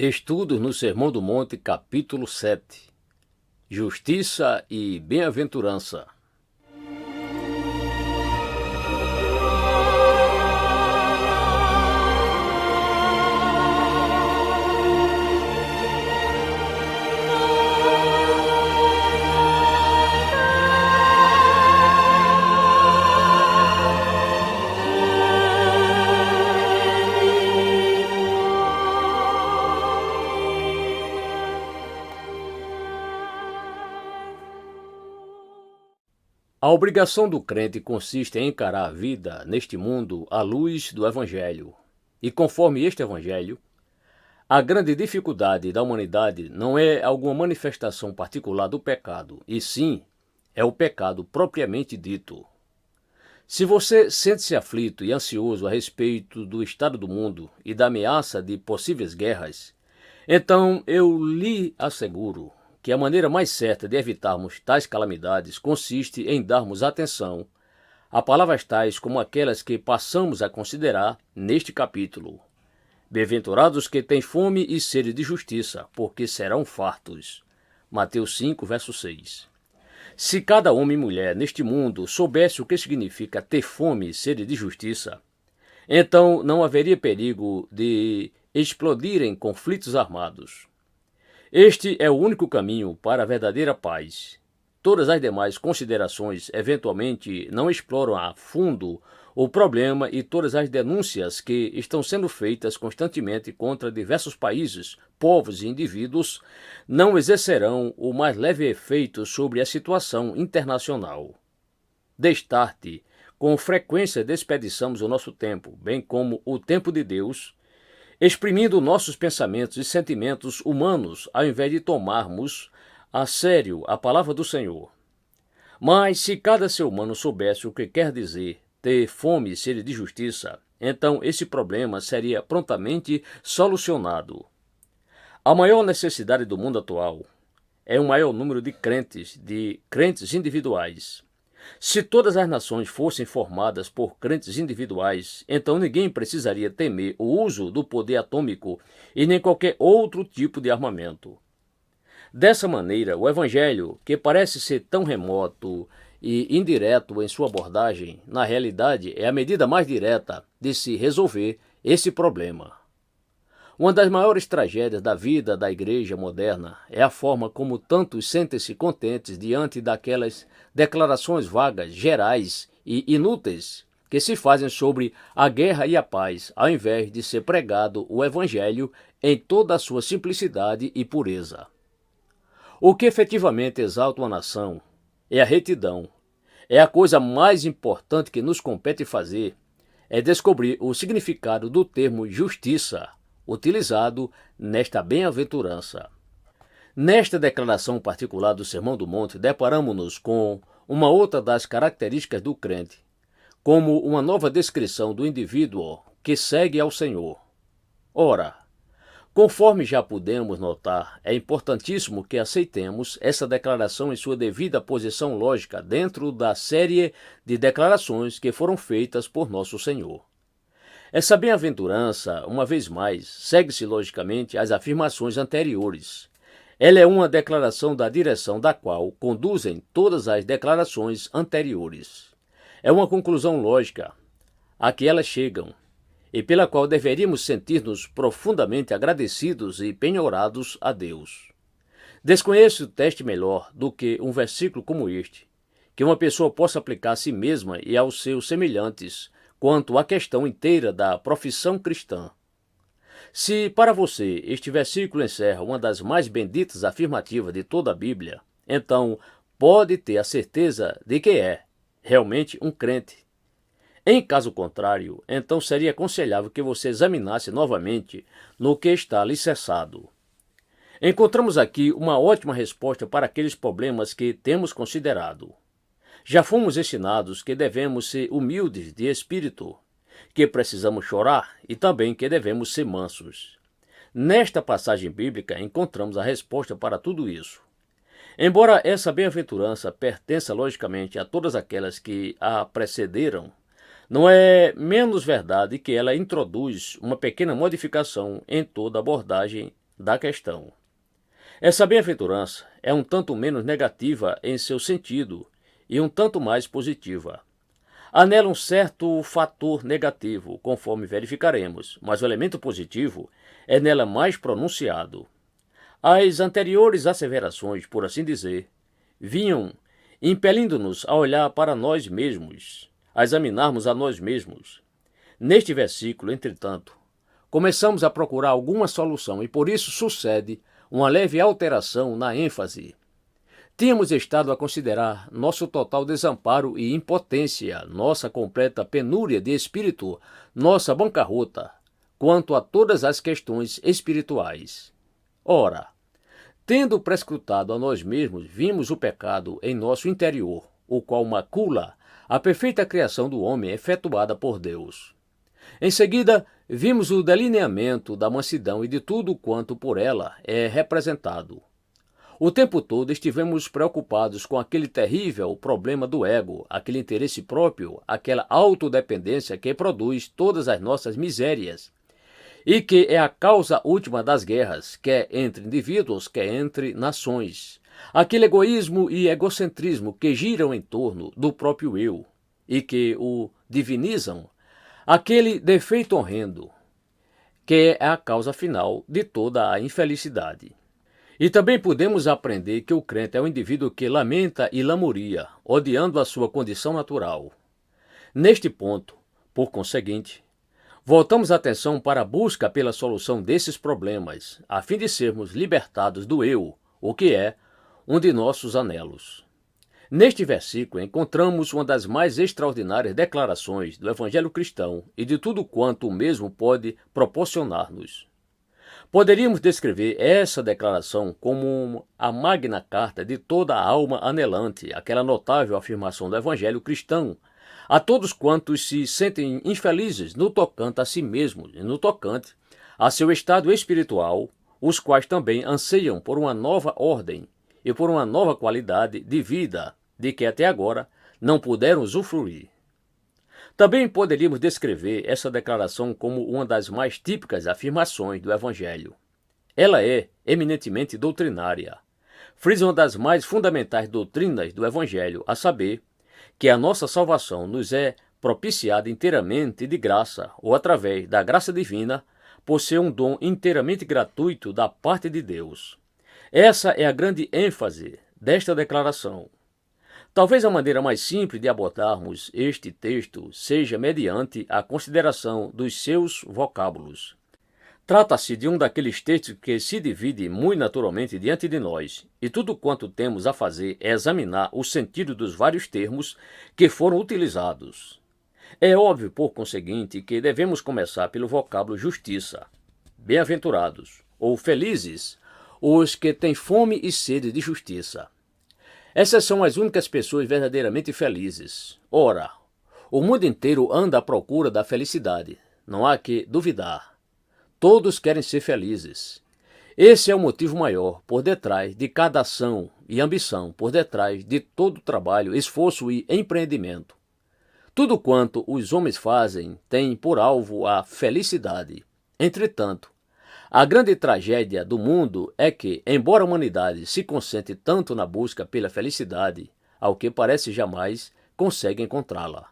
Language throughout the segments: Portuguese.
Estudos no Sermão do Monte, capítulo 7. Justiça e bem-aventurança. A obrigação do crente consiste em encarar a vida neste mundo à luz do Evangelho. E conforme este Evangelho, a grande dificuldade da humanidade não é alguma manifestação particular do pecado, e sim é o pecado propriamente dito. Se você sente-se aflito e ansioso a respeito do estado do mundo e da ameaça de possíveis guerras, então eu lhe asseguro que a maneira mais certa de evitarmos tais calamidades consiste em darmos atenção a palavras tais como aquelas que passamos a considerar neste capítulo. Bem-aventurados que têm fome e sede de justiça, porque serão fartos. Mateus 5, verso 6. Se cada homem e mulher neste mundo soubesse o que significa ter fome e sede de justiça, então não haveria perigo de explodirem conflitos armados. Este é o único caminho para a verdadeira paz. Todas as demais considerações eventualmente não exploram a fundo o problema e todas as denúncias que estão sendo feitas constantemente contra diversos países, povos e indivíduos não exercerão o mais leve efeito sobre a situação internacional. Destarte, com frequência desperdiçamos o nosso tempo, bem como o tempo de Deus, exprimindo nossos pensamentos e sentimentos humanos ao invés de tomarmos a sério a palavra do Senhor. Mas se cada ser humano soubesse o que quer dizer ter fome e sede de justiça, então esse problema seria prontamente solucionado. A maior necessidade do mundo atual é um maior número de crentes individuais. Se todas as nações fossem formadas por crentes individuais, então ninguém precisaria temer o uso do poder atômico e nem qualquer outro tipo de armamento. Dessa maneira, o Evangelho, que parece ser tão remoto e indireto em sua abordagem, na realidade é a medida mais direta de se resolver esse problema. Uma das maiores tragédias da vida da igreja moderna é a forma como tantos sentem-se contentes diante daquelas declarações vagas, gerais e inúteis que se fazem sobre a guerra e a paz, ao invés de ser pregado o Evangelho em toda a sua simplicidade e pureza. O que efetivamente exalta uma nação é a retidão. É a coisa mais importante que nos compete fazer, é descobrir o significado do termo justiça, utilizado nesta bem-aventurança. Nesta declaração particular do Sermão do Monte, deparamos-nos com uma outra das características do crente, como uma nova descrição do indivíduo que segue ao Senhor. Ora, conforme já pudemos notar, é importantíssimo que aceitemos essa declaração em sua devida posição lógica dentro da série de declarações que foram feitas por nosso Senhor. Essa bem-aventurança, uma vez mais, segue-se logicamente às afirmações anteriores. Ela é uma declaração da direção da qual conduzem todas as declarações anteriores. É uma conclusão lógica a que elas chegam e pela qual deveríamos sentir-nos profundamente agradecidos e penhorados a Deus. Desconheço teste melhor do que um versículo como este, que uma pessoa possa aplicar a si mesma e aos seus semelhantes quanto à questão inteira da profissão cristã. Se para você este versículo encerra uma das mais benditas afirmativas de toda a Bíblia, então pode ter a certeza de que é realmente um crente. Em caso contrário, então seria aconselhável que você examinasse novamente no que está alicerçado. Encontramos aqui uma ótima resposta para aqueles problemas que temos considerado. Já fomos ensinados que devemos ser humildes de espírito, que precisamos chorar e também que devemos ser mansos. Nesta passagem bíblica encontramos a resposta para tudo isso. Embora essa bem-aventurança pertença logicamente a todas aquelas que a precederam, não é menos verdade que ela introduz uma pequena modificação em toda a abordagem da questão. Essa bem-aventurança é um tanto menos negativa em seu sentido e um tanto mais positiva. Há nela um certo fator negativo, conforme verificaremos, mas o elemento positivo é nela mais pronunciado. As anteriores asseverações, por assim dizer, vinham impelindo-nos a olhar para nós mesmos, a examinarmos a nós mesmos. Neste versículo, entretanto, começamos a procurar alguma solução e por isso sucede uma leve alteração na ênfase. Tínhamos estado a considerar nosso total desamparo e impotência, nossa completa penúria de espírito, nossa bancarrota, quanto a todas as questões espirituais. Ora, tendo prescrutado a nós mesmos, vimos o pecado em nosso interior, o qual macula a perfeita criação do homem efetuada por Deus. Em seguida, vimos o delineamento da mansidão e de tudo quanto por ela é representado. O tempo todo estivemos preocupados com aquele terrível problema do ego, aquele interesse próprio, aquela autodependência que produz todas as nossas misérias e que é a causa última das guerras, quer entre indivíduos, quer entre nações. Aquele egoísmo e egocentrismo que giram em torno do próprio eu e que o divinizam, aquele defeito horrendo que é a causa final de toda a infelicidade. E também podemos aprender que o crente é um indivíduo que lamenta e lamoria, odiando a sua condição natural. Neste ponto, por conseguinte, voltamos a atenção para a busca pela solução desses problemas, a fim de sermos libertados do eu, o que é um de nossos anelos. Neste versículo encontramos uma das mais extraordinárias declarações do Evangelho cristão e de tudo quanto o mesmo pode proporcionar-nos. Poderíamos descrever essa declaração como a magna carta de toda a alma anelante, aquela notável afirmação do Evangelho cristão, a todos quantos se sentem infelizes no tocante a si mesmos e no tocante a seu estado espiritual, os quais também anseiam por uma nova ordem e por uma nova qualidade de vida de que até agora não puderam usufruir. Também poderíamos descrever essa declaração como uma das mais típicas afirmações do Evangelho. Ela é eminentemente doutrinária. Frisa uma das mais fundamentais doutrinas do Evangelho, a saber, que a nossa salvação nos é propiciada inteiramente de graça ou através da graça divina, por ser um dom inteiramente gratuito da parte de Deus. Essa é a grande ênfase desta declaração. Talvez a maneira mais simples de abordarmos este texto seja mediante a consideração dos seus vocábulos. Trata-se de um daqueles textos que se divide muito naturalmente diante de nós, e tudo quanto temos a fazer é examinar o sentido dos vários termos que foram utilizados. É óbvio, por conseguinte, que devemos começar pelo vocábulo justiça. Bem-aventurados, ou felizes, os que têm fome e sede de justiça. Essas são as únicas pessoas verdadeiramente felizes. Ora, o mundo inteiro anda à procura da felicidade. Não há que duvidar. Todos querem ser felizes. Esse é o motivo maior por detrás de cada ação e ambição, por detrás de todo trabalho, esforço e empreendimento. Tudo quanto os homens fazem tem por alvo a felicidade. Entretanto, a grande tragédia do mundo é que, embora a humanidade se concentre tanto na busca pela felicidade, ao que parece jamais consegue encontrá-la.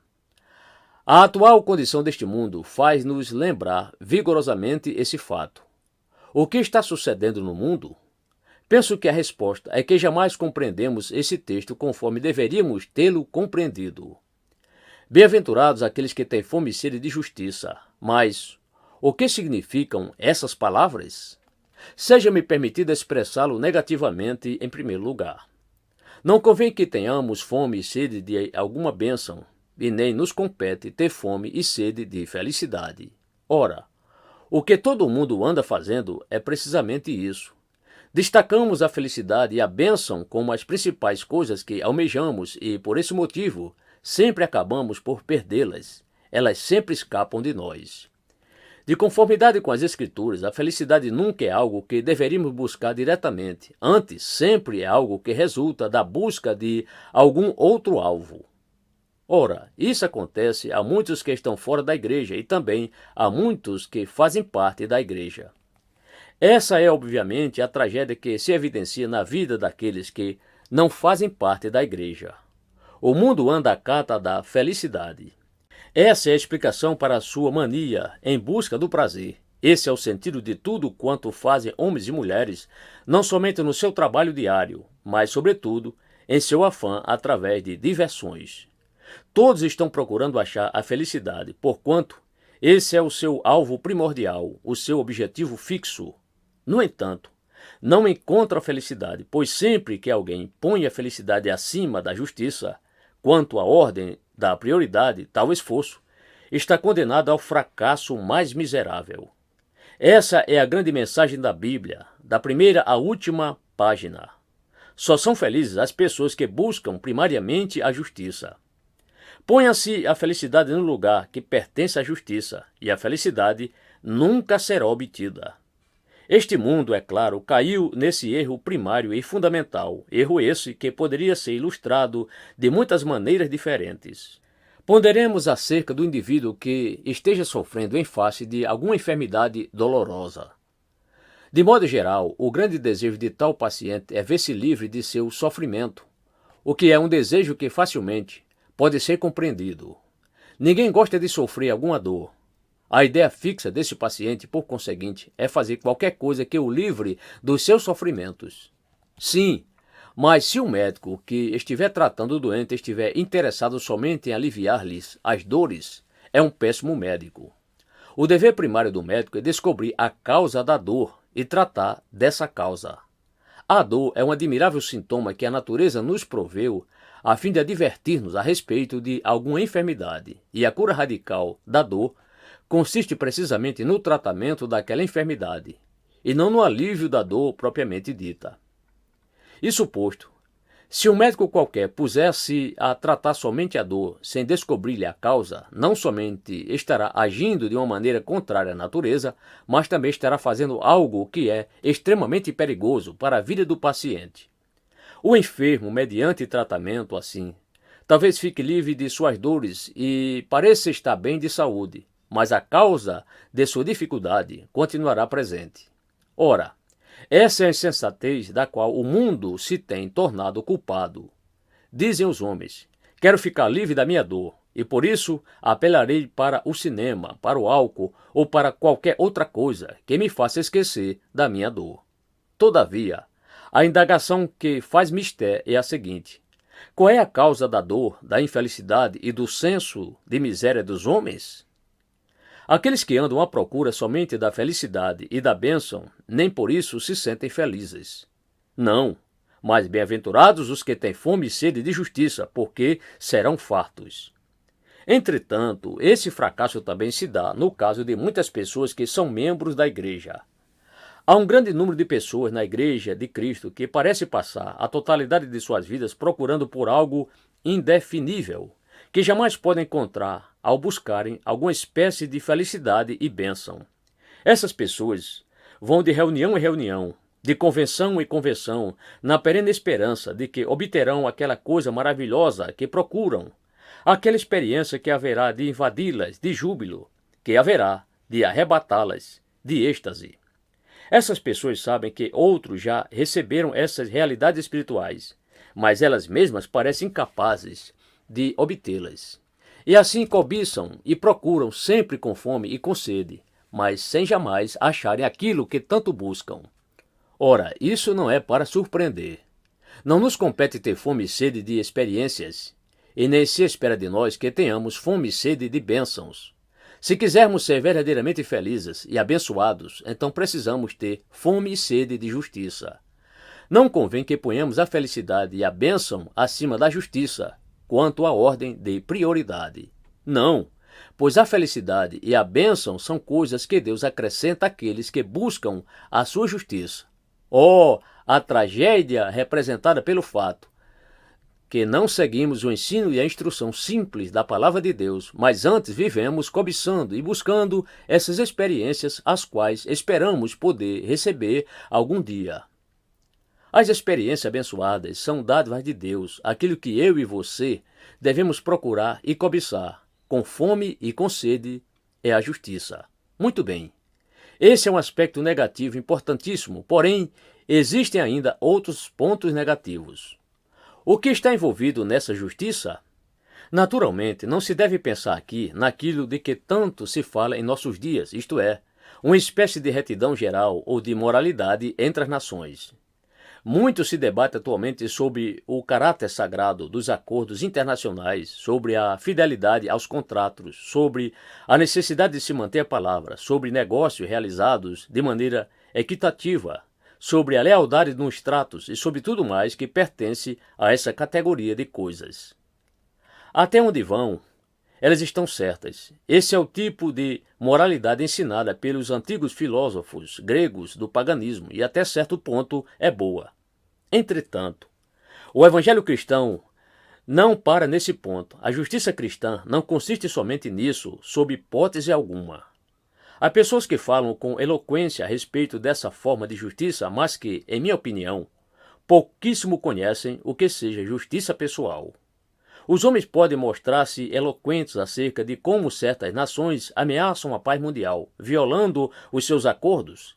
A atual condição deste mundo faz-nos lembrar vigorosamente esse fato. O que está sucedendo no mundo? Penso que a resposta é que jamais compreendemos esse texto conforme deveríamos tê-lo compreendido. Bem-aventurados aqueles que têm fome e sede de justiça, mas o que significam essas palavras? Seja-me permitido expressá-lo negativamente em primeiro lugar. Não convém que tenhamos fome e sede de alguma bênção, e nem nos compete ter fome e sede de felicidade. Ora, o que todo mundo anda fazendo é precisamente isso. Destacamos a felicidade e a bênção como as principais coisas que almejamos e, por esse motivo, sempre acabamos por perdê-las. Elas sempre escapam de nós. De conformidade com as Escrituras, a felicidade nunca é algo que deveríamos buscar diretamente. Antes, sempre é algo que resulta da busca de algum outro alvo. Ora, isso acontece a muitos que estão fora da igreja e também a muitos que fazem parte da igreja. Essa é, obviamente, a tragédia que se evidencia na vida daqueles que não fazem parte da igreja. O mundo anda à cata da felicidade. Essa é a explicação para a sua mania em busca do prazer. Esse é o sentido de tudo quanto fazem homens e mulheres, não somente no seu trabalho diário, mas, sobretudo, em seu afã através de diversões. Todos estão procurando achar a felicidade, porquanto esse é o seu alvo primordial, o seu objetivo fixo. No entanto, não encontram a felicidade, pois sempre que alguém põe a felicidade acima da justiça, quanto à ordem da prioridade, tal esforço está condenado ao fracasso mais miserável. Essa é a grande mensagem da Bíblia, da primeira à última página. Só são felizes as pessoas que buscam primariamente a justiça. Ponha-se a felicidade no lugar que pertence à justiça, e a felicidade nunca será obtida. Este mundo, é claro, caiu nesse erro primário e fundamental, erro esse que poderia ser ilustrado de muitas maneiras diferentes. Ponderemos acerca do indivíduo que esteja sofrendo em face de alguma enfermidade dolorosa. De modo geral, o grande desejo de tal paciente é ver-se livre de seu sofrimento, o que é um desejo que facilmente pode ser compreendido. Ninguém gosta de sofrer alguma dor. A ideia fixa desse paciente, por conseguinte, é fazer qualquer coisa que o livre dos seus sofrimentos. Sim, mas se o médico que estiver tratando o doente estiver interessado somente em aliviar-lhes as dores, é um péssimo médico. O dever primário do médico é descobrir a causa da dor e tratar dessa causa. A dor é um admirável sintoma que a natureza nos proveu a fim de advertir-nos a respeito de alguma enfermidade, e a cura radical da dor consiste precisamente no tratamento daquela enfermidade, e não no alívio da dor propriamente dita. Isso posto, se um médico qualquer pusesse a tratar somente a dor sem descobrir-lhe a causa, não somente estará agindo de uma maneira contrária à natureza, mas também estará fazendo algo que é extremamente perigoso para a vida do paciente. O enfermo, mediante tratamento assim, talvez fique livre de suas dores e pareça estar bem de saúde, mas a causa de sua dificuldade continuará presente. Ora, essa é a insensatez da qual o mundo se tem tornado culpado. Dizem os homens: quero ficar livre da minha dor, e por isso apelarei para o cinema, para o álcool ou para qualquer outra coisa que me faça esquecer da minha dor. Todavia, a indagação que faz mister é a seguinte: qual é a causa da dor, da infelicidade e do senso de miséria dos homens? Aqueles que andam à procura somente da felicidade e da bênção, nem por isso se sentem felizes. Não, mas bem-aventurados os que têm fome e sede de justiça, porque serão fartos. Entretanto, esse fracasso também se dá no caso de muitas pessoas que são membros da igreja. Há um grande número de pessoas na igreja de Cristo que parece passar a totalidade de suas vidas procurando por algo indefinível, que jamais podem encontrar ao buscarem alguma espécie de felicidade e bênção. Essas pessoas vão de reunião em reunião, de convenção em convenção, na perene esperança de que obterão aquela coisa maravilhosa que procuram, aquela experiência que haverá de invadi-las de júbilo, que haverá de arrebatá-las de êxtase. Essas pessoas sabem que outros já receberam essas realidades espirituais, mas elas mesmas parecem incapazes de obtê-las. E assim cobiçam e procuram sempre com fome e com sede, mas sem jamais acharem aquilo que tanto buscam. Ora, isso não é para surpreender. Não nos compete ter fome e sede de experiências, e nem se espera de nós que tenhamos fome e sede de bênçãos. Se quisermos ser verdadeiramente felizes e abençoados, então precisamos ter fome e sede de justiça. Não convém que ponhamos a felicidade e a bênção acima da justiça, quanto à ordem de prioridade. Não, pois a felicidade e a bênção são coisas que Deus acrescenta àqueles que buscam a sua justiça. Oh, a tragédia representada pelo fato que não seguimos o ensino e a instrução simples da palavra de Deus, mas antes vivemos cobiçando e buscando essas experiências as quais esperamos poder receber algum dia. As experiências abençoadas são dádivas de Deus, aquilo que eu e você devemos procurar e cobiçar, com fome e com sede, é a justiça. Muito bem. Esse é um aspecto negativo importantíssimo, porém, existem ainda outros pontos negativos. O que está envolvido nessa justiça? Naturalmente, não se deve pensar aqui naquilo de que tanto se fala em nossos dias, isto é, uma espécie de retidão geral ou de moralidade entre as nações. Muito se debate atualmente sobre o caráter sagrado dos acordos internacionais, sobre a fidelidade aos contratos, sobre a necessidade de se manter a palavra, sobre negócios realizados de maneira equitativa, sobre a lealdade nos tratos e sobre tudo mais que pertence a essa categoria de coisas. Até onde vão, elas estão certas. Esse é o tipo de moralidade ensinada pelos antigos filósofos gregos do paganismo e até certo ponto é boa. Entretanto, o evangelho cristão não para nesse ponto. A justiça cristã não consiste somente nisso, sob hipótese alguma. Há pessoas que falam com eloquência a respeito dessa forma de justiça, mas que, em minha opinião, pouquíssimo conhecem o que seja justiça pessoal. Os homens podem mostrar-se eloquentes acerca de como certas nações ameaçam a paz mundial, violando os seus acordos,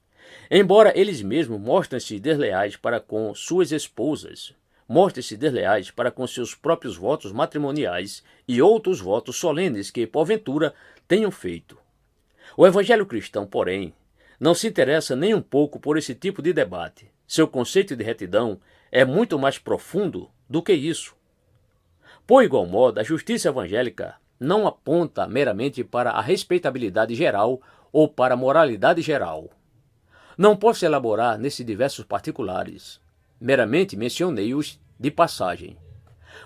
embora eles mesmos mostrem-se desleais para com suas esposas, mostrem-se desleais para com seus próprios votos matrimoniais e outros votos solenes que, porventura, tenham feito. O evangelho cristão, porém, não se interessa nem um pouco por esse tipo de debate. Seu conceito de retidão é muito mais profundo do que isso. Por igual modo, a justiça evangélica não aponta meramente para a respeitabilidade geral ou para a moralidade geral. Não posso elaborar nesses diversos particulares. Meramente mencionei-os de passagem.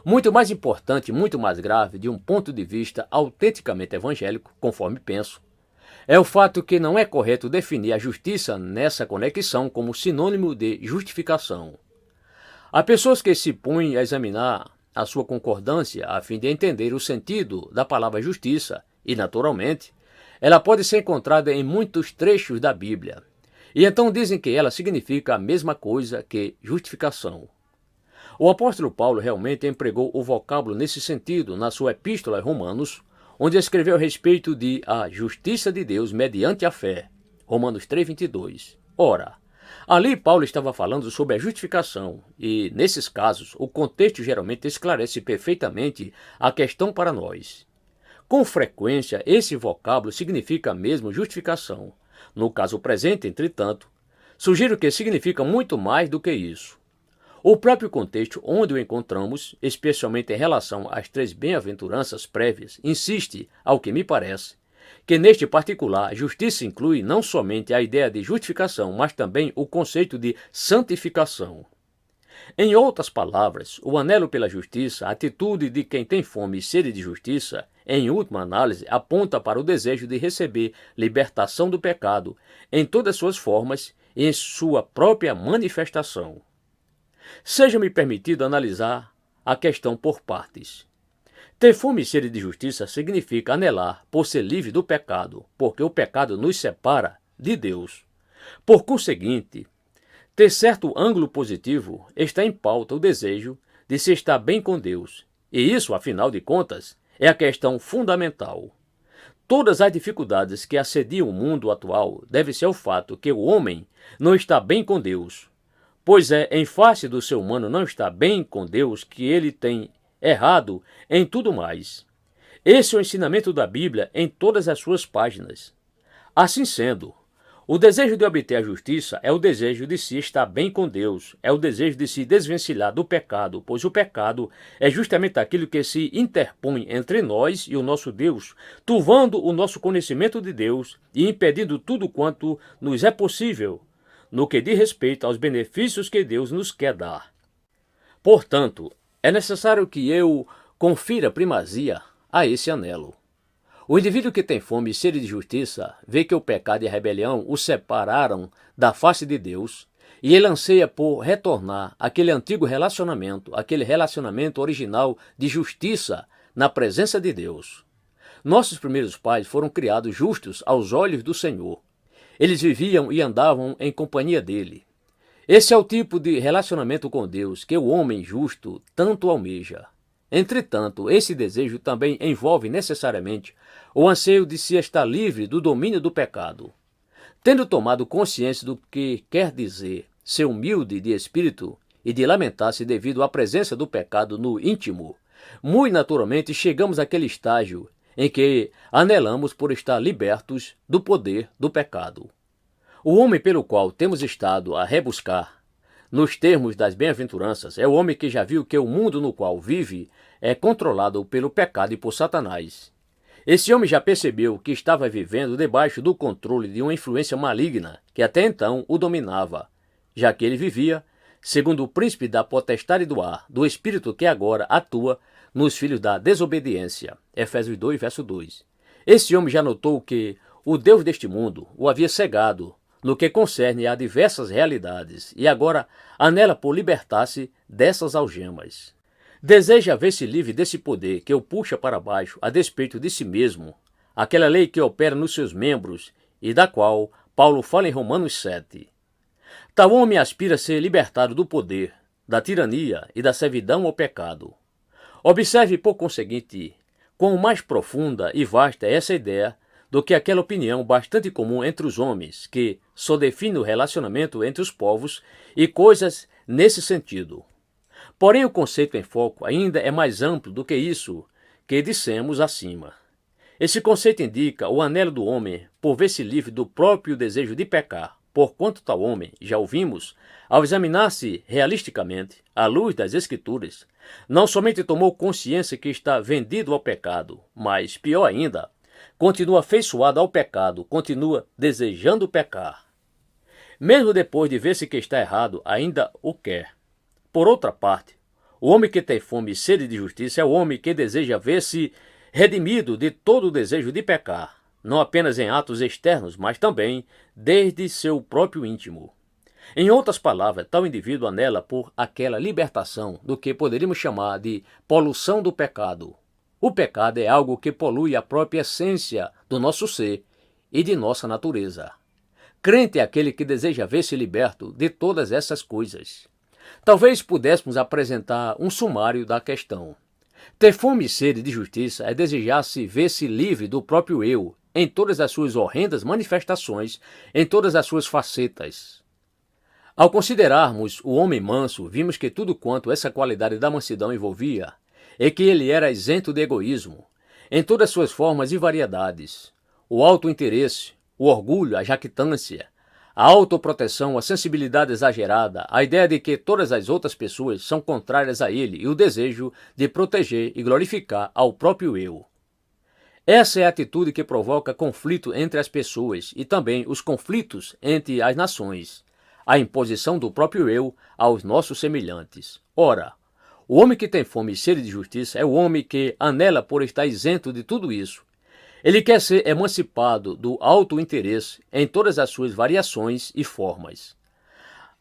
Muito mais importante, muito mais grave, de um ponto de vista autenticamente evangélico, conforme penso, é o fato que não é correto definir a justiça nessa conexão como sinônimo de justificação. Há pessoas que se põem a examinar a sua concordância a fim de entender o sentido da palavra justiça e, naturalmente, ela pode ser encontrada em muitos trechos da Bíblia. E então dizem que ela significa a mesma coisa que justificação. O apóstolo Paulo realmente empregou o vocábulo nesse sentido na sua epístola a Romanos, onde escreveu a respeito de a justiça de Deus mediante a fé. Romanos 3:22. Ora, ali Paulo estava falando sobre a justificação e, nesses casos, o contexto geralmente esclarece perfeitamente a questão para nós. Com frequência, esse vocábulo significa mesmo justificação. No caso presente, entretanto, sugiro que significa muito mais do que isso. O próprio contexto onde o encontramos, especialmente em relação às 3 bem-aventuranças prévias, insiste, ao que me parece, que neste particular, justiça inclui não somente a ideia de justificação, mas também o conceito de santificação. Em outras palavras, o anelo pela justiça, a atitude de quem tem fome e sede de justiça, em última análise, aponta para o desejo de receber libertação do pecado em todas suas formas e em sua própria manifestação. Seja-me permitido analisar a questão por partes. Ter fome e sede de justiça significa anelar por ser livre do pecado, porque o pecado nos separa de Deus. Por conseguinte, ter certo ângulo positivo está em pauta o desejo de se estar bem com Deus, e isso, afinal de contas, é a questão fundamental. Todas as dificuldades que assediam o mundo atual devem-se ao fato que o homem não está bem com Deus, pois é em face do ser humano não estar bem com Deus que ele tem errado em tudo mais. Esse é o ensinamento da Bíblia em todas as suas páginas. Assim sendo, o desejo de obter a justiça é o desejo de se estar bem com Deus, é o desejo de se desvencilhar do pecado, pois o pecado é justamente aquilo que se interpõe entre nós e o nosso Deus, turvando o nosso conhecimento de Deus e impedindo tudo quanto nos é possível no que diz respeito aos benefícios que Deus nos quer dar. Portanto, é necessário que eu confira primazia a esse anelo. O indivíduo que tem fome e sede de justiça vê que o pecado e a rebelião o separaram da face de Deus e ele anseia por retornar àquele antigo relacionamento, aquele relacionamento original de justiça na presença de Deus. Nossos primeiros pais foram criados justos aos olhos do Senhor. Eles viviam e andavam em companhia dele. Esse é o tipo de relacionamento com Deus que o homem justo tanto almeja. Entretanto, esse desejo também envolve necessariamente o anseio de se estar livre do domínio do pecado. Tendo tomado consciência do que quer dizer ser humilde de espírito e de lamentar-se devido à presença do pecado no íntimo, muito naturalmente chegamos àquele estágio em que anelamos por estar libertos do poder do pecado. O homem pelo qual temos estado a rebuscar, nos termos das bem-aventuranças, é o homem que já viu que o mundo no qual vive é controlado pelo pecado e por Satanás. Esse homem já percebeu que estava vivendo debaixo do controle de uma influência maligna que até então o dominava, já que ele vivia, segundo o príncipe da potestade do ar, do espírito que agora atua nos filhos da desobediência. Efésios 2, verso 2. Esse homem já notou que o Deus deste mundo o havia cegado no que concerne a diversas realidades e agora anela por libertar-se dessas algemas. Deseja ver-se livre desse poder que o puxa para baixo a despeito de si mesmo, aquela lei que opera nos seus membros e da qual Paulo fala em Romanos 7. Tal homem aspira a ser libertado do poder, da tirania e da servidão ao pecado. Observe, por conseguinte, quão mais profunda e vasta é essa ideia do que aquela opinião bastante comum entre os homens, que só define o relacionamento entre os povos e coisas nesse sentido. Porém, o conceito em foco ainda é mais amplo do que isso que dissemos acima. Esse conceito indica o anelo do homem por ver-se livre do próprio desejo de pecar, porquanto tal homem, já ouvimos, ao examinar-se realisticamente, à luz das Escrituras, não somente tomou consciência que está vendido ao pecado, mas, pior ainda, continua afeiçoado ao pecado, continua desejando pecar. Mesmo depois de ver-se que está errado, ainda o quer. Por outra parte, o homem que tem fome e sede de justiça é o homem que deseja ver-se redimido de todo o desejo de pecar, não apenas em atos externos, mas também desde seu próprio íntimo. Em outras palavras, tal indivíduo anela por aquela libertação do que poderíamos chamar de poluição do pecado. O pecado é algo que polui a própria essência do nosso ser e de nossa natureza. Crente é aquele que deseja ver-se liberto de todas essas coisas. Talvez pudéssemos apresentar um sumário da questão. Ter fome e sede de justiça é desejar-se ver-se livre do próprio eu, em todas as suas horrendas manifestações, em todas as suas facetas. Ao considerarmos o homem manso, vimos que tudo quanto essa qualidade da mansidão envolvia, é que ele era isento de egoísmo, em todas suas formas e variedades. O auto-interesse, o orgulho, a jactância, a autoproteção, a sensibilidade exagerada, a ideia de que todas as outras pessoas são contrárias a ele e o desejo de proteger e glorificar ao próprio eu. Essa é a atitude que provoca conflito entre as pessoas e também os conflitos entre as nações, a imposição do próprio eu aos nossos semelhantes. Ora, o homem que tem fome e sede de justiça é o homem que anela por estar isento de tudo isso. Ele quer ser emancipado do auto-interesse em todas as suas variações e formas.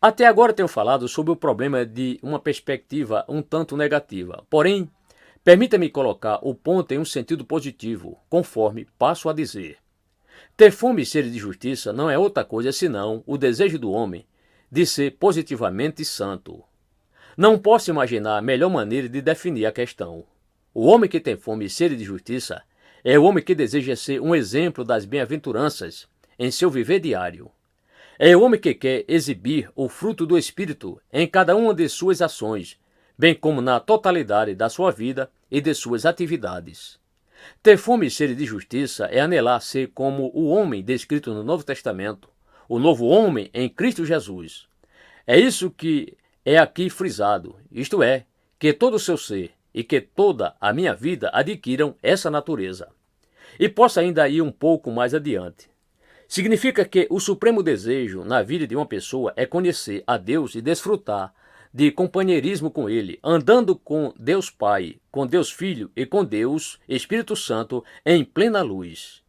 Até agora tenho falado sobre o problema de uma perspectiva um tanto negativa. Porém, permita-me colocar o ponto em um sentido positivo, conforme passo a dizer. Ter fome e sede de justiça não é outra coisa senão o desejo do homem de ser positivamente santo. Não posso imaginar a melhor maneira de definir a questão. O homem que tem fome e sede de justiça é o homem que deseja ser um exemplo das bem-aventuranças em seu viver diário. É o homem que quer exibir o fruto do Espírito em cada uma de suas ações, bem como na totalidade da sua vida e de suas atividades. Ter fome e sede de justiça é anelar ser como o homem descrito no Novo Testamento, o novo homem em Cristo Jesus. É isso que é aqui frisado, isto é, que todo o seu ser e que toda a minha vida adquiram essa natureza. E posso ainda ir um pouco mais adiante. Significa que o supremo desejo na vida de uma pessoa é conhecer a Deus e desfrutar de companheirismo com Ele, andando com Deus Pai, com Deus Filho e com Deus Espírito Santo em plena luz.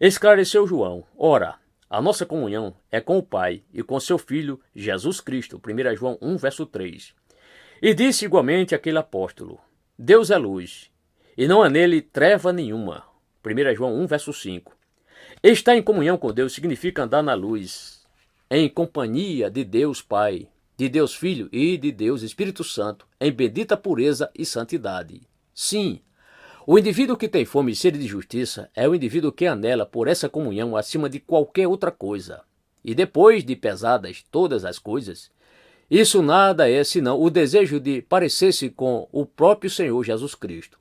Esclareceu João: ora, a nossa comunhão é com o Pai e com seu Filho Jesus Cristo. 1 João 1, verso 3. E disse igualmente aquele apóstolo: Deus é luz, e não há nele treva nenhuma. 1 João 1, verso 5. Estar em comunhão com Deus significa andar na luz, em companhia de Deus Pai, de Deus Filho e de Deus Espírito Santo, em bendita pureza e santidade. Sim, O indivíduo que tem fome e sede de justiça é o indivíduo que anela por essa comunhão acima de qualquer outra coisa. E depois de pesadas todas as coisas, isso nada é senão o desejo de parecer-se com o próprio Senhor Jesus Cristo.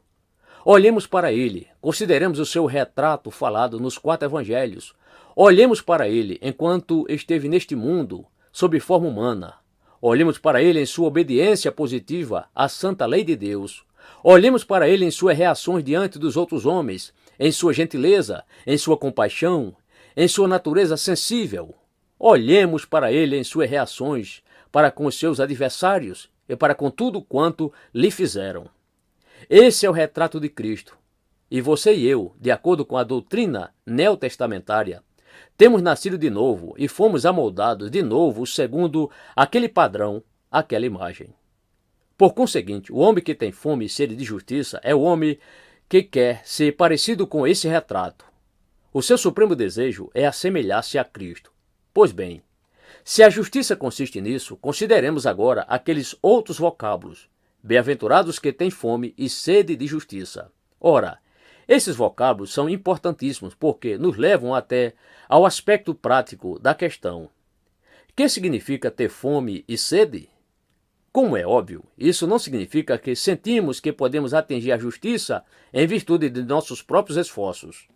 Olhemos para ele, consideremos o seu retrato falado nos 4 evangelhos. Olhemos para ele enquanto esteve neste mundo, sob forma humana. Olhemos para ele em sua obediência positiva à santa lei de Deus. Olhemos para ele em suas reações diante dos outros homens, em sua gentileza, em sua compaixão, em sua natureza sensível. Olhemos para ele em suas reações para com os seus adversários e para com tudo quanto lhe fizeram. Esse é o retrato de Cristo. E você e eu, de acordo com a doutrina neotestamentária, temos nascido de novo e fomos amoldados de novo segundo aquele padrão, aquela imagem. Por conseguinte, o homem que tem fome e sede de justiça é o homem que quer ser parecido com esse retrato. O seu supremo desejo é assemelhar-se a Cristo. Pois bem, se a justiça consiste nisso, consideremos agora aqueles outros vocábulos. Bem-aventurados que têm fome e sede de justiça. Ora, esses vocábulos são importantíssimos porque nos levam até ao aspecto prático da questão. Que significa ter fome e sede? Como é óbvio, isso não significa que sentimos que podemos atingir a justiça em virtude de nossos próprios esforços.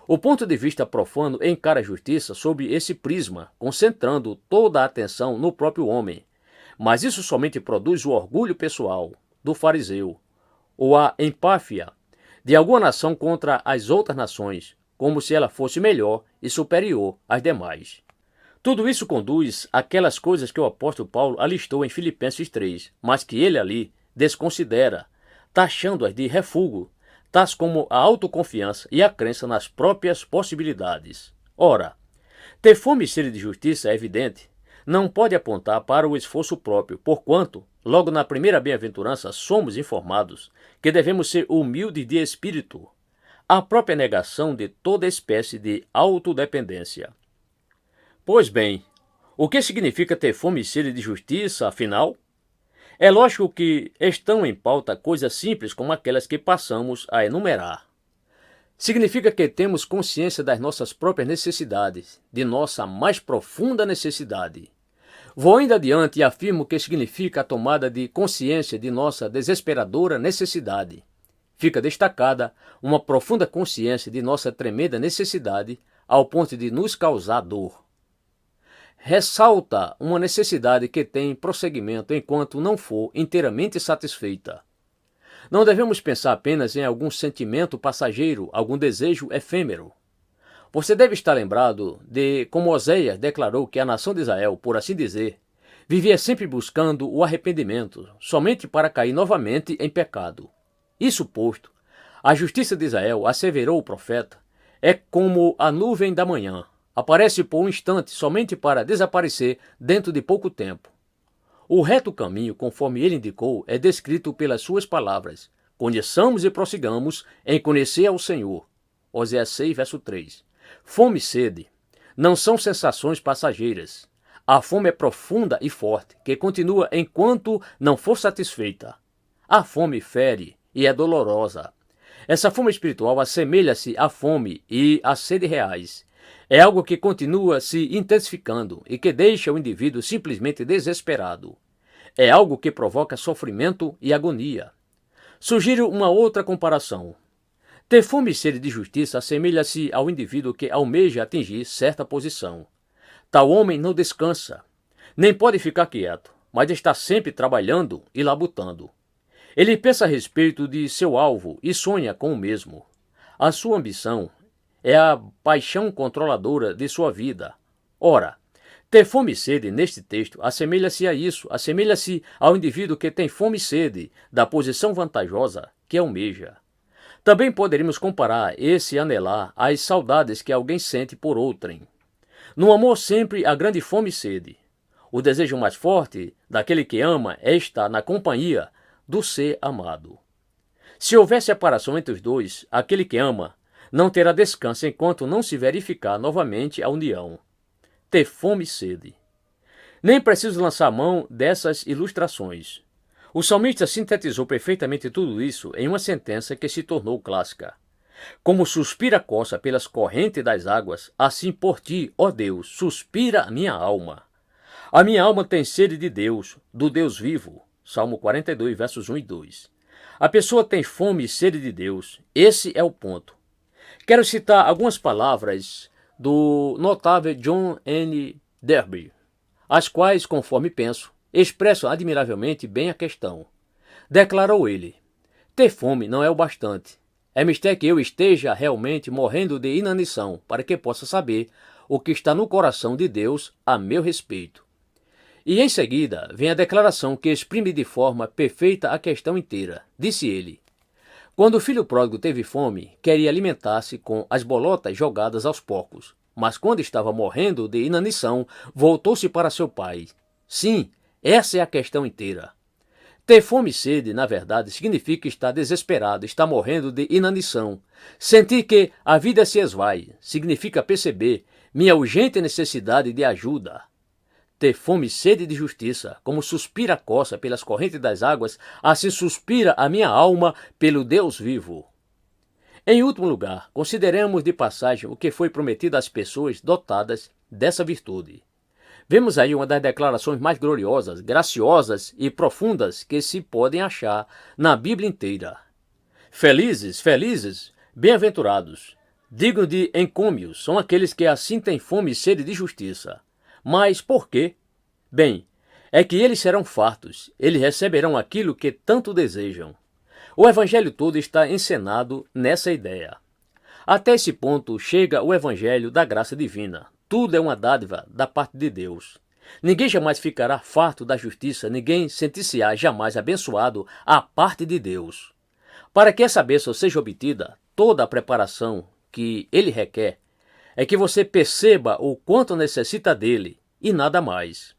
O ponto de vista profano encara a justiça sob esse prisma, concentrando toda a atenção no próprio homem. Mas isso somente produz o orgulho pessoal do fariseu, ou a empáfia de alguma nação contra as outras nações, como se ela fosse melhor e superior às demais. Tudo isso conduz àquelas coisas que o apóstolo Paulo alistou em Filipenses 3, mas que ele ali desconsidera, taxando-as de refúgio, tais como a autoconfiança e a crença nas próprias possibilidades. Ora, ter fome e sede de justiça é evidente, não pode apontar para o esforço próprio, porquanto, logo na primeira bem-aventurança, somos informados que devemos ser humildes de espírito, a própria negação de toda espécie de autodependência. Pois bem, o que significa ter fome e sede de justiça, afinal? É lógico que estão em pauta coisas simples como aquelas que passamos a enumerar. Significa que temos consciência das nossas próprias necessidades, de nossa mais profunda necessidade. Vou ainda adiante e afirmo que significa a tomada de consciência de nossa desesperadora necessidade. Fica destacada uma profunda consciência de nossa tremenda necessidade ao ponto de nos causar dor. Ressalta uma necessidade que tem prosseguimento enquanto não for inteiramente satisfeita. Não devemos pensar apenas em algum sentimento passageiro, algum desejo efêmero. Você deve estar lembrado de como Oséias declarou que a nação de Israel, por assim dizer, vivia sempre buscando o arrependimento, somente para cair novamente em pecado. Isso posto, a justiça de Israel, asseverou o profeta, é como a nuvem da manhã, aparece por um instante somente para desaparecer dentro de pouco tempo. O reto caminho, conforme ele indicou, é descrito pelas suas palavras. Conheçamos e prossigamos em conhecer ao Senhor. Oséias 6, verso 3. Fome e sede não são sensações passageiras. A fome é profunda e forte, que continua enquanto não for satisfeita. A fome fere e é dolorosa. Essa fome espiritual assemelha-se à fome e à sede reais. É algo que continua se intensificando e que deixa o indivíduo simplesmente desesperado. É algo que provoca sofrimento e agonia. Sugiro uma outra comparação. Ter fome e sede de justiça assemelha-se ao indivíduo que almeja atingir certa posição. Tal homem não descansa, nem pode ficar quieto, mas está sempre trabalhando e labutando. Ele pensa a respeito de seu alvo e sonha com o mesmo. A sua ambição é a paixão controladora de sua vida. Ora, ter fome e sede neste texto assemelha-se a isso, assemelha-se ao indivíduo que tem fome e sede da posição vantajosa que almeja. Também poderíamos comparar esse anelar às saudades que alguém sente por outrem. No amor sempre há grande fome e sede. O desejo mais forte daquele que ama é estar na companhia do ser amado. Se houver separação entre os dois, aquele que ama não terá descanso enquanto não se verificar novamente a união. Ter fome e sede. Nem preciso lançar mão dessas ilustrações. O salmista sintetizou perfeitamente tudo isso em uma sentença que se tornou clássica. Como suspira a costa pelas correntes das águas, assim por ti, ó Deus, suspira a minha alma. A minha alma tem sede de Deus, do Deus vivo. Salmo 42, versos 1 e 2. A pessoa tem fome e sede de Deus. Esse é o ponto. Quero citar algumas palavras do notável John N. Darby, as quais, conforme penso, expressam admiravelmente bem a questão. Declarou ele: ter fome não é o bastante. É mister que eu esteja realmente morrendo de inanição para que possa saber o que está no coração de Deus a meu respeito. E em seguida vem a declaração que exprime de forma perfeita a questão inteira. Disse ele: quando o filho pródigo teve fome, queria alimentar-se com as bolotas jogadas aos porcos. Mas quando estava morrendo de inanição, voltou-se para seu pai. Sim, essa é a questão inteira. Ter fome e sede, na verdade, significa estar desesperado, estar morrendo de inanição. Sentir que a vida se esvai, significa perceber minha urgente necessidade de ajuda. Ter fome e sede de justiça, como suspira a costa pelas correntes das águas, assim suspira a minha alma pelo Deus vivo. Em último lugar, consideremos de passagem o que foi prometido às pessoas dotadas dessa virtude. Vemos aí uma das declarações mais gloriosas, graciosas e profundas que se podem achar na Bíblia inteira. Felizes, felizes, bem-aventurados, dignos de encômios, são aqueles que assim têm fome e sede de justiça. Mas por quê? Bem, é que eles serão fartos, eles receberão aquilo que tanto desejam. O evangelho todo está encenado nessa ideia. Até esse ponto chega o evangelho da graça divina. Tudo é uma dádiva da parte de Deus. Ninguém jamais ficará farto da justiça, ninguém sentir-se-á jamais abençoado à parte de Deus. Para que essa bênção seja obtida, toda a preparação que ele requer é que você perceba o quanto necessita dele e nada mais.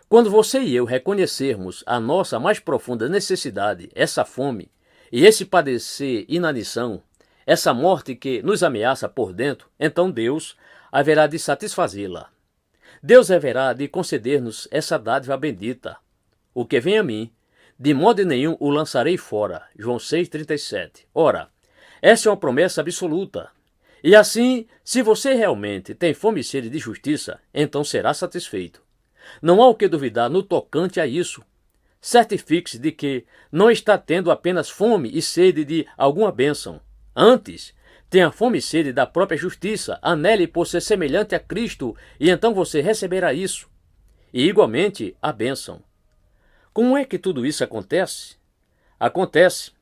Quando você e eu reconhecermos a nossa mais profunda necessidade, essa fome, e esse padecer inanição, essa morte que nos ameaça por dentro, então Deus haverá de satisfazê-la. Deus haverá de conceder-nos essa dádiva bendita. O que vem a mim, de modo nenhum o lançarei fora. João 6,37. Ora, essa é uma promessa absoluta. E assim, se você realmente tem fome e sede de justiça, então será satisfeito. Não há o que duvidar no tocante a isso. Certifique-se de que não está tendo apenas fome e sede de alguma bênção. Antes, tenha fome e sede da própria justiça, anele por ser semelhante a Cristo, e então você receberá isso. E igualmente a bênção. Como é que tudo isso acontece? Acontece.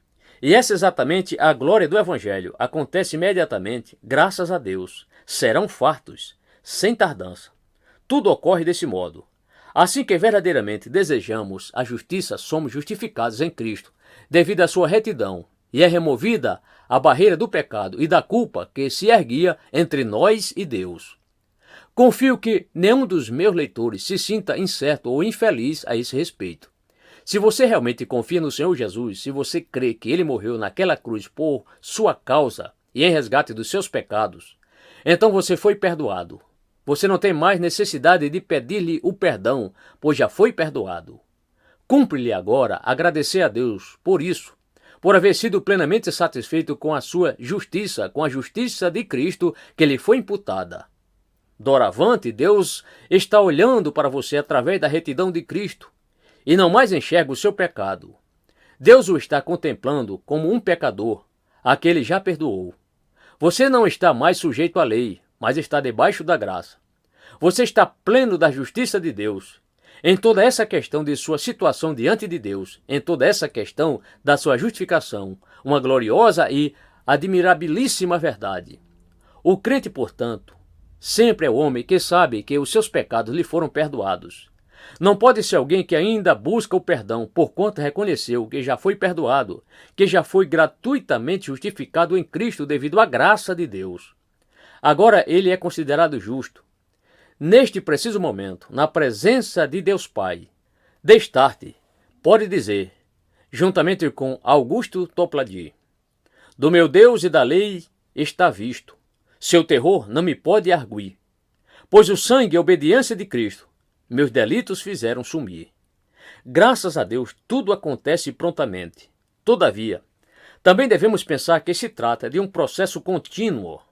E essa é exatamente a glória do Evangelho. Acontece imediatamente, graças a Deus. Serão fartos, sem tardança. Tudo ocorre desse modo. Assim que verdadeiramente desejamos a justiça, somos justificados em Cristo, devido à sua retidão, e é removida a barreira do pecado e da culpa que se erguia entre nós e Deus. Confio que nenhum dos meus leitores se sinta incerto ou infeliz a esse respeito. Se você realmente confia no Senhor Jesus, se você crê que Ele morreu naquela cruz por sua causa e em resgate dos seus pecados, então você foi perdoado. Você não tem mais necessidade de pedir-lhe o perdão, pois já foi perdoado. Cumpre-lhe agora agradecer a Deus por isso, por haver sido plenamente satisfeito com a sua justiça, com a justiça de Cristo que lhe foi imputada. Doravante, Deus está olhando para você através da retidão de Cristo e não mais enxerga o seu pecado. Deus o está contemplando como um pecador, a que ele já perdoou. Você não está mais sujeito à lei, mas está debaixo da graça. Você está pleno da justiça de Deus. Em toda essa questão de sua situação diante de Deus, em toda essa questão da sua justificação, uma gloriosa e admirabilíssima verdade. O crente, portanto, sempre é o homem que sabe que os seus pecados lhe foram perdoados. Não pode ser alguém que ainda busca o perdão, porquanto reconheceu que já foi perdoado, que já foi gratuitamente justificado em Cristo devido à graça de Deus. Agora ele é considerado justo. Neste preciso momento, na presença de Deus Pai, Destarte pode dizer, juntamente com Augusto Toplady: do meu Deus e da lei está visto, seu terror não me pode arguir, pois o sangue e a obediência de Cristo meus delitos fizeram sumir. Graças a Deus, tudo acontece prontamente. Todavia, também devemos pensar que se trata de um processo contínuo.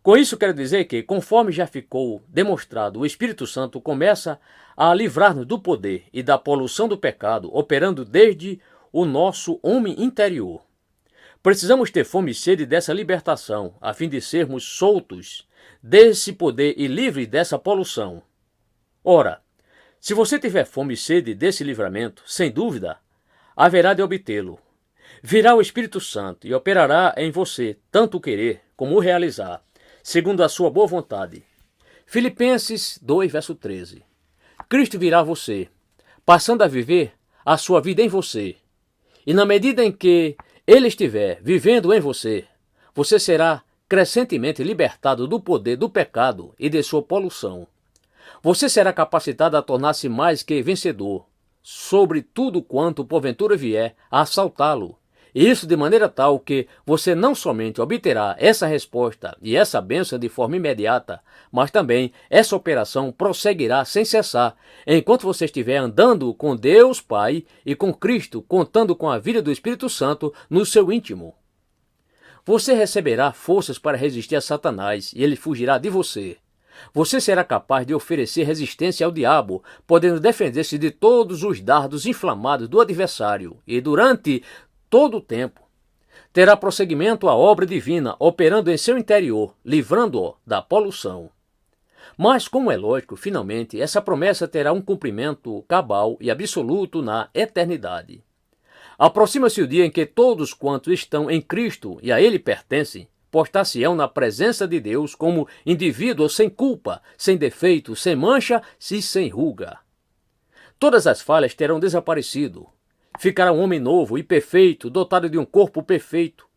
Com isso, quero dizer que, conforme já ficou demonstrado, o Espírito Santo começa a livrar-nos do poder e da poluição do pecado, operando desde o nosso homem interior. Precisamos ter fome e sede dessa libertação, a fim de sermos soltos desse poder e livres dessa poluição. Ora, se você tiver fome e sede desse livramento, sem dúvida, haverá de obtê-lo. Virá o Espírito Santo e operará em você tanto o querer como o realizar, segundo a sua boa vontade. Filipenses 2, verso 13. Cristo virá a você, passando a viver a sua vida em você. E na medida em que Ele estiver vivendo em você, você será crescentemente libertado do poder do pecado e de sua poluição. Você será capacitado a tornar-se mais que vencedor sobre tudo quanto porventura vier a assaltá-lo. E isso de maneira tal que você não somente obterá essa resposta e essa bênção de forma imediata, mas também essa operação prosseguirá sem cessar, enquanto você estiver andando com Deus Pai e com Cristo, contando com a vida do Espírito Santo no seu íntimo. Você receberá forças para resistir a Satanás e ele fugirá de você. Você será capaz de oferecer resistência ao diabo, podendo defender-se de todos os dardos inflamados do adversário e durante todo o tempo terá prosseguimento a obra divina operando em seu interior, livrando-o da poluição. Mas, como é lógico, finalmente, essa promessa terá um cumprimento cabal e absoluto na eternidade. Aproxima-se o dia em que todos quantos estão em Cristo e a Ele pertencem, postar-se-ão na presença de Deus como indivíduos sem culpa, sem defeito, sem mancha e sem ruga. Todas as falhas terão desaparecido. Ficará um homem novo e perfeito, dotado de um corpo perfeito.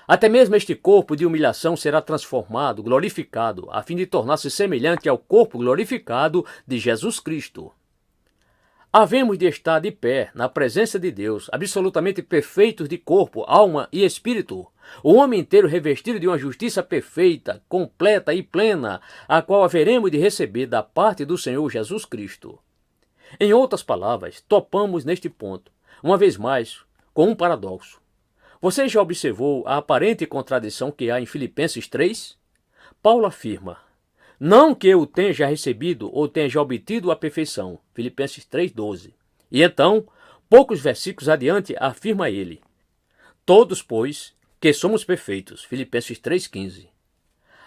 Até mesmo este corpo de humilhação será transformado, glorificado, a fim de tornar-se semelhante ao corpo glorificado de Jesus Cristo. Havemos de estar de pé na presença de Deus, absolutamente perfeitos de corpo, alma e espírito, o homem inteiro revestido de uma justiça perfeita, completa e plena, a qual haveremos de receber da parte do Senhor Jesus Cristo. Em outras palavras, topamos neste ponto, uma vez mais, com um paradoxo. Você já observou a aparente contradição que há em Filipenses 3? Paulo afirma: não que eu tenha já recebido ou tenha já obtido a perfeição. Filipenses 3,12. E então, poucos versículos adiante, afirma ele: todos, pois, que somos perfeitos. Filipenses 3,15.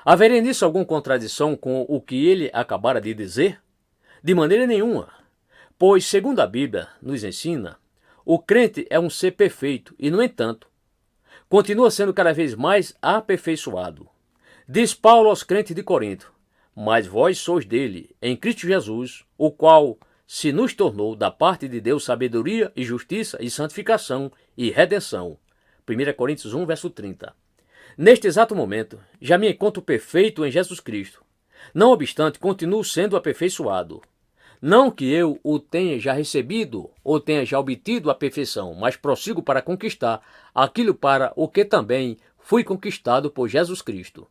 Haveria nisso alguma contradição com o que ele acabara de dizer? De maneira nenhuma. Pois, segundo a Bíblia nos ensina, o crente é um ser perfeito e, no entanto, continua sendo cada vez mais aperfeiçoado. Diz Paulo aos crentes de Corinto: mas vós sois dele, em Cristo Jesus, o qual se nos tornou da parte de Deus sabedoria e justiça e santificação e redenção. 1 Coríntios 1, verso 30. Neste exato momento, já me encontro perfeito em Jesus Cristo. Não obstante, continuo sendo aperfeiçoado. Não que eu o tenha já recebido ou tenha já obtido a perfeição, mas prossigo para conquistar aquilo para o que também fui conquistado por Jesus Cristo.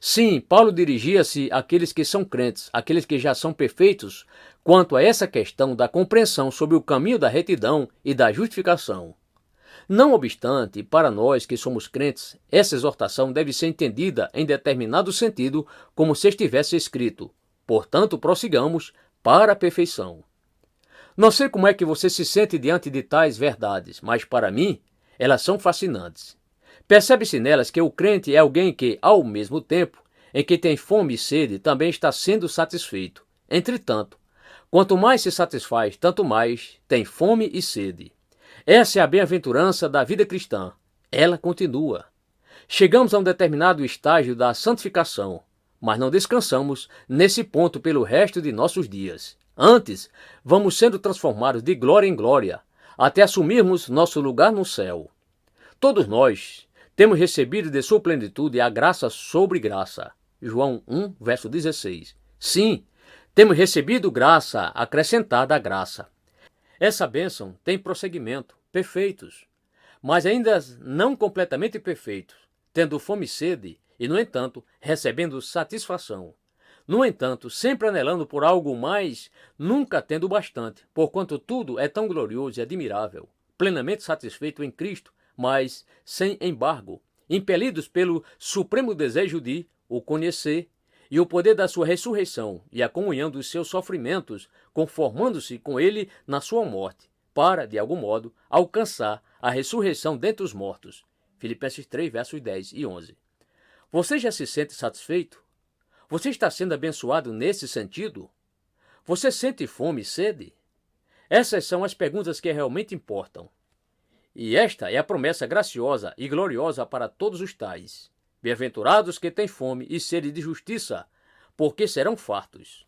Sim, Paulo dirigia-se àqueles que são crentes, àqueles que já são perfeitos, quanto a essa questão da compreensão sobre o caminho da retidão e da justificação. Não obstante, para nós que somos crentes, essa exortação deve ser entendida em determinado sentido, como se estivesse escrito: portanto, prossigamos para a perfeição. Não sei como é que você se sente diante de tais verdades, mas para mim, elas são fascinantes. Percebe-se nelas que o crente é alguém que, ao mesmo tempo em que tem fome e sede, também está sendo satisfeito. Entretanto, quanto mais se satisfaz, tanto mais tem fome e sede. Essa é a bem-aventurança da vida cristã. Ela continua. Chegamos a um determinado estágio da santificação, mas não descansamos nesse ponto pelo resto de nossos dias. Antes, vamos sendo transformados de glória em glória, até assumirmos nosso lugar no céu. Todos nós temos recebido de sua plenitude a graça sobre graça. João 1, verso 16. Sim, temos recebido graça acrescentada à graça. Essa bênção tem prosseguimento, perfeitos, mas ainda não completamente perfeitos, tendo fome e sede, e, no entanto, recebendo satisfação. No entanto, sempre anelando por algo mais, nunca tendo bastante, porquanto tudo é tão glorioso e admirável, plenamente satisfeito em Cristo, mas sem embargo, impelidos pelo supremo desejo de o conhecer e o poder da sua ressurreição e a comunhão dos seus sofrimentos, conformando-se com ele na sua morte, para, de algum modo, alcançar a ressurreição dentre os mortos. Filipenses 3, versos 10 e 11. Você já se sente satisfeito? Você está sendo abençoado nesse sentido? Você sente fome e sede? Essas são as perguntas que realmente importam. E esta é a promessa graciosa e gloriosa para todos os tais. Bem-aventurados que têm fome e sede de justiça, porque serão fartos.